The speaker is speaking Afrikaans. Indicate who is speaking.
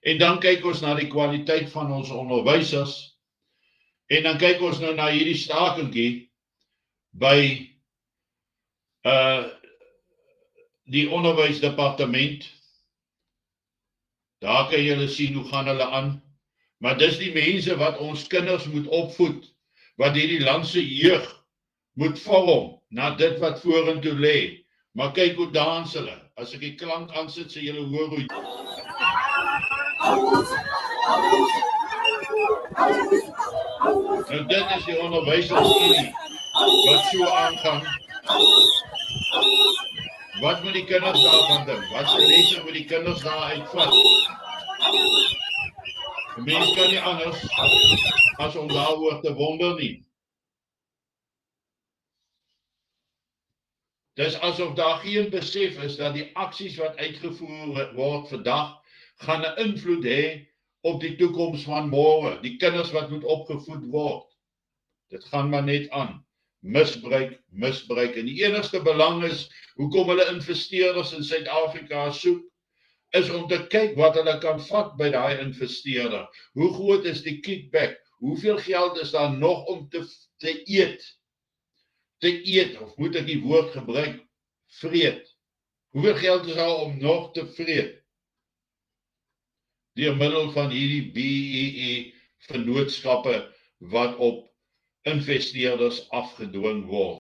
Speaker 1: En dan kyk ons na die kwaliteit van ons onderwysers, en dan kyk ons nou na hierdie stakingkie by die onderwysdepartement. Daar kan julle sien hoe gaan hulle aan, maar dis die mense wat ons kinders moet opvoed, wat hierdie landse jeug moet vorm, na dit wat vorentoe lê. Maar kyk hoe dans hulle, as ek die klank aansit, sê julle hoor hoe. Nou dit is die onderwysersunie, wat so aangaan. Wat moet die kinders daarvan dink? Wat se lesse moet die kinders daar uitvat? Die mens kan nie anders as om daaroor te wonder nie. Dis asof daar geen besef is dat die aksies wat uitgevoer word vandag gaan 'n invloed hê op die toekoms van môre, die kinders wat moet opgevoed word. Dit gaan maar net aan. Misbruik, en die enigste belang is, hoekom hulle investeerders in Suid-Afrika soek, is om te kyk wat hulle kan vat by daai investeerder. Hoe groot is die kickback? Hoeveel geld is daar nog om te eet, of moet ek die woord gebruik, vreet? Hoeveel geld is daar om nog te vreet? Deur middel van hierdie BEE vennootskappe wat op investeerders afgedwing word.